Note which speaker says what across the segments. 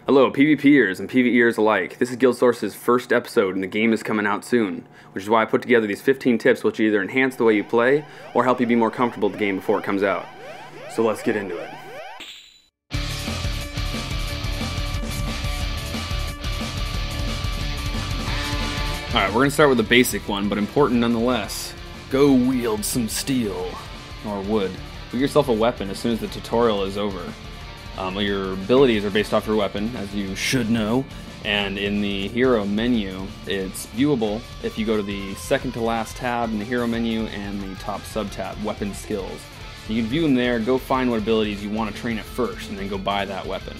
Speaker 1: Hello, PvPers and PvEers alike. This is Guildsource's first episode and the game is coming out soon, which is why I put together these 15 tips which either enhance the way you play or help you be more comfortable with the game before it comes out. So let's get into it. Alright, we're going to start with a basic one, but important nonetheless. Go wield some steel, or wood. Get yourself a weapon as soon as the tutorial is over. Your abilities are based off your weapon, as you should know, and in the hero menu, it's viewable if you go to the second to last tab in the hero menu and the top sub-tab, weapon skills. You can view them there, go find what abilities you want to train at first, and then go buy that weapon.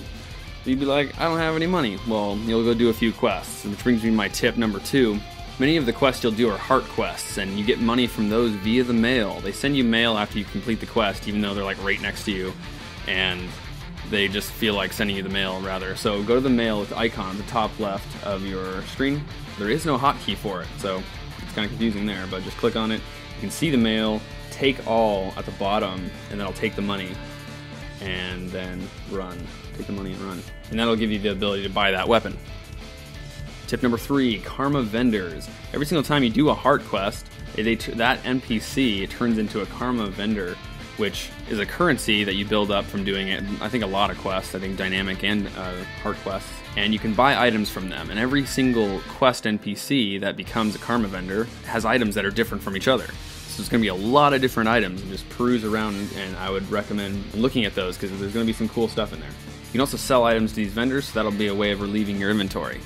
Speaker 1: You'd be like, I don't have any money. Well, you'll go do a few quests, which brings me to my tip number 2. Many of the quests you'll do are heart quests, and you get money from those via the mail. They send you mail after you complete the quest, even though they're like right next to you, and they just feel like sending you the mail, rather. So go to the mail with the icon at the top left of your screen. There is no hotkey for it, so it's kind of confusing there, but just click on it. You can see the mail, take all at the bottom, and then I'll take the money, and then run. Take the money and run. And that'll give you the ability to buy that weapon. Tip number 3, karma vendors. Every single time you do a heart quest, that NPC turns into a karma vendor, which is a currency that you build up from doing it. I think a lot of quests, I think dynamic and heart quests, and you can buy items from them. And every single quest NPC that becomes a karma vendor has items that are different from each other. So there's going to be a lot of different items, and just peruse around, and I would recommend looking at those because there's going to be some cool stuff in there. You can also sell items to these vendors, so that'll be a way of relieving your inventory.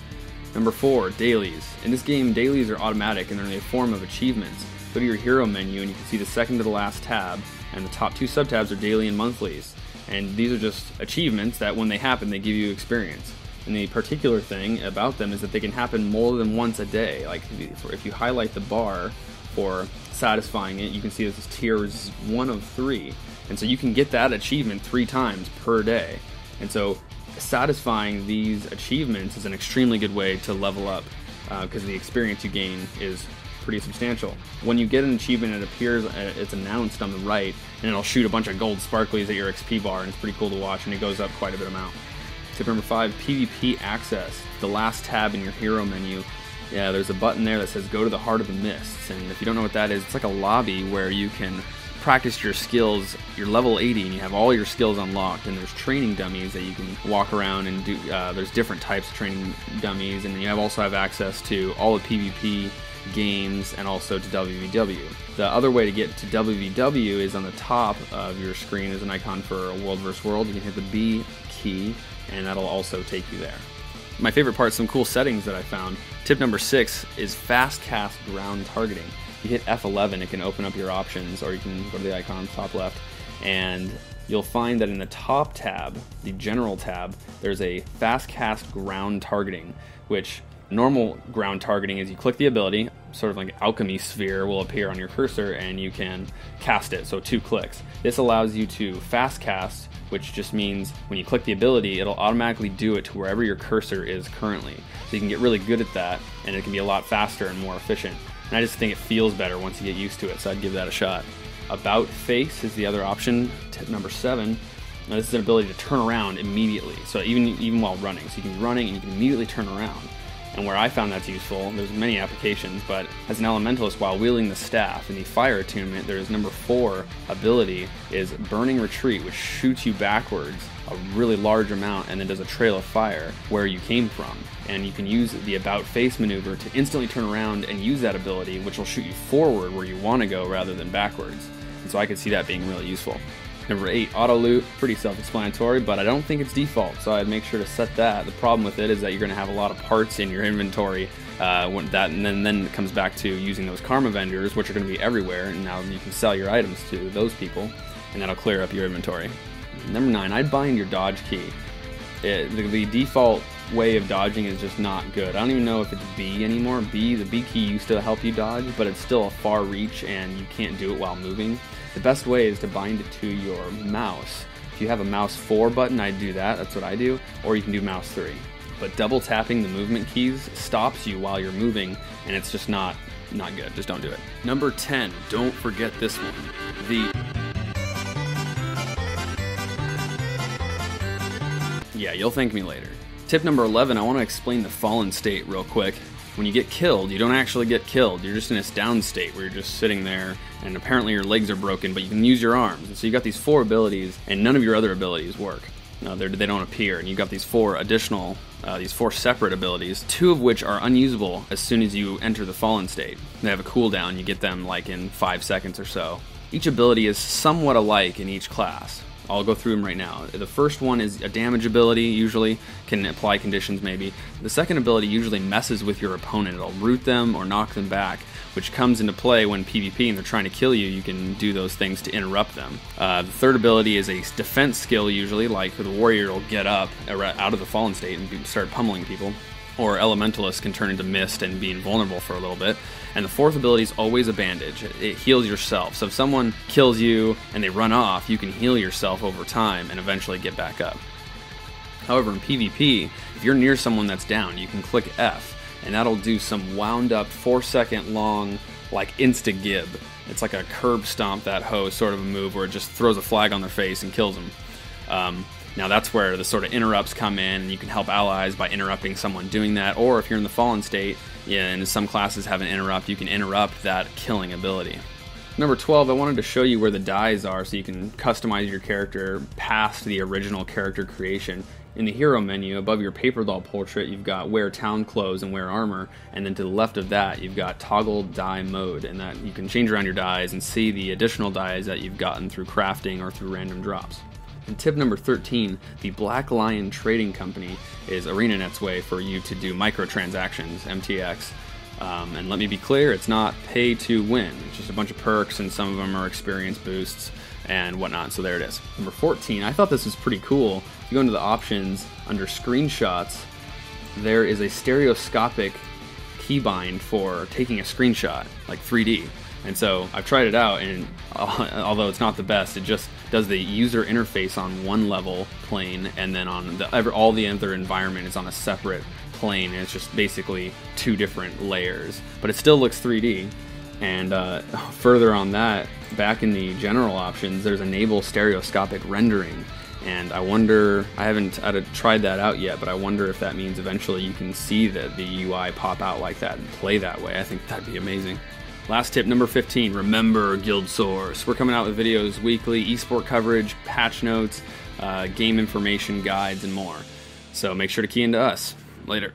Speaker 1: Number 4, dailies. In this game, dailies are automatic and they're in a form of achievements. Go to your hero menu and you can see the second to the last tab, and the top 2 subtabs are daily and monthlies. And these are just achievements that when they happen, they give you experience. And the particular thing about them is that they can happen more than once a day. Like if you highlight the bar for satisfying it, you can see this is tier 1 of 3. And so you can get that achievement 3 times per day. And so satisfying these achievements is an extremely good way to level up because the experience you gain is pretty substantial. When you get an achievement, it appears, it's announced on the right, and it'll shoot a bunch of gold sparklies at your XP bar, and it's pretty cool to watch, and it goes up quite a bit amount. Tip number 5, PvP access. The last tab in your hero menu, there's a button there that says go to the heart of the mists, and if you don't know what that is, it's like a lobby where you can practice your skills. You're level 80 and you have all your skills unlocked, and there's training dummies that you can walk around and do. There's different types of training dummies, and you also have access to all the PvP games and also to WVW. The other way to get to WVW is on the top of your screen. There's an icon for a world versus world. You can hit the B key and that'll also take you there. My favorite part, some cool settings that I found. Tip number 6 is fast cast ground targeting. You hit F11, it can open up your options, or you can go to the icon top left, and you'll find that in the top tab, the general tab, there's a fast cast ground targeting, which normal ground targeting is you click the ability, sort of like an alchemy sphere will appear on your cursor and you can cast it, so 2 clicks. This allows you to fast cast, which just means when you click the ability, it'll automatically do it to wherever your cursor is currently. So you can get really good at that, and it can be a lot faster and more efficient. And I just think it feels better once you get used to it, so I'd give that a shot. About face is the other option, tip number 7. Now this is an ability to turn around immediately, so even while running. So you can be running and you can immediately turn around. And where I found that's useful, there's many applications, but as an elementalist while wielding the staff in the fire attunement, there's number 4 ability is Burning Retreat, which shoots you backwards a really large amount and then does a trail of fire where you came from. And you can use the about face maneuver to instantly turn around and use that ability, which will shoot you forward where you want to go rather than backwards. And so I could see that being really useful. Number 8, auto loot, pretty self-explanatory, but I don't think it's default, so I'd make sure to set that. The problem with it is that you're going to have a lot of parts in your inventory, and then it comes back to using those karma vendors, which are going to be everywhere, and now you can sell your items to those people, and that'll clear up your inventory. Number 9, I'd bind your dodge key. The default way of dodging is just not good. I don't even know if it's B anymore. The B key used to help you dodge, but it's still a far reach and you can't do it while moving. The best way is to bind it to your mouse. If you have a mouse 4 button, I'd do that. That's what I do. Or you can do mouse 3. But double tapping the movement keys stops you while you're moving, and it's just not good. Just don't do it. Number 10, don't forget this one. Yeah, you'll thank me later. Tip number 11, I want to explain the fallen state real quick. When you get killed, you don't actually get killed. You're just in this down state where you're just sitting there, and apparently your legs are broken, but you can use your arms. And so you got these 4 abilities, and none of your other abilities work. They don't appear, and you've got these 4 additional, these 4 separate abilities, 2 of which are unusable as soon as you enter the fallen state. They have a cooldown. You get them like in 5 seconds or so. Each ability is somewhat alike in each class. I'll go through them right now. The first one is a damage ability, usually, can apply conditions maybe. The second ability usually messes with your opponent. It'll root them or knock them back, which comes into play when PvP and they're trying to kill you. You can do those things to interrupt them. The third ability is a defense skill, usually, like the warrior will get up out of the fallen state and start pummeling people. Or elementalists can turn into mist and be invulnerable for a little bit. And the fourth ability is always a bandage. It heals yourself. So if someone kills you and they run off, you can heal yourself over time and eventually get back up. However, in PvP, if you're near someone that's down, you can click F, and that'll do some wound up 4-second long, like insta-gib. It's like a curb stomp that hoe sort of a move where it just throws a flag on their face and kills them. Now that's where the sort of interrupts come in, and you can help allies by interrupting someone doing that, or if you're in the fallen state, and some classes have an interrupt, you can interrupt that killing ability. Number 12, I wanted to show you where the dyes are so you can customize your character past the original character creation. In the hero menu, above your paper doll portrait, you've got wear town clothes and wear armor, and then to the left of that, you've got toggle dye mode, and that you can change around your dyes and see the additional dyes that you've gotten through crafting or through random drops. And tip number 13, the Black Lion Trading Company is ArenaNet's way for you to do microtransactions, MTX. And let me be clear, it's not pay to win. It's just a bunch of perks, and some of them are experience boosts and whatnot. So there it is. Number 14, I thought this was pretty cool. If you go into the options under screenshots, there is a stereoscopic keybind for taking a screenshot, like 3D. And so I've tried it out, and although it's not the best, it just does the user interface on one level plane, and then on all the other environment is on a separate plane, and it's just basically 2 different layers. But it still looks 3D. And further on that, back in the general options, there's enable stereoscopic rendering. And I wonder, I haven't tried that out yet, but I wonder if that means eventually you can see the UI pop out like that and play that way. I think that'd be amazing. Last tip, number 15, remember Guildsource. We're coming out with videos weekly, esport coverage, patch notes, game information, guides, and more. So make sure to key into us. Later.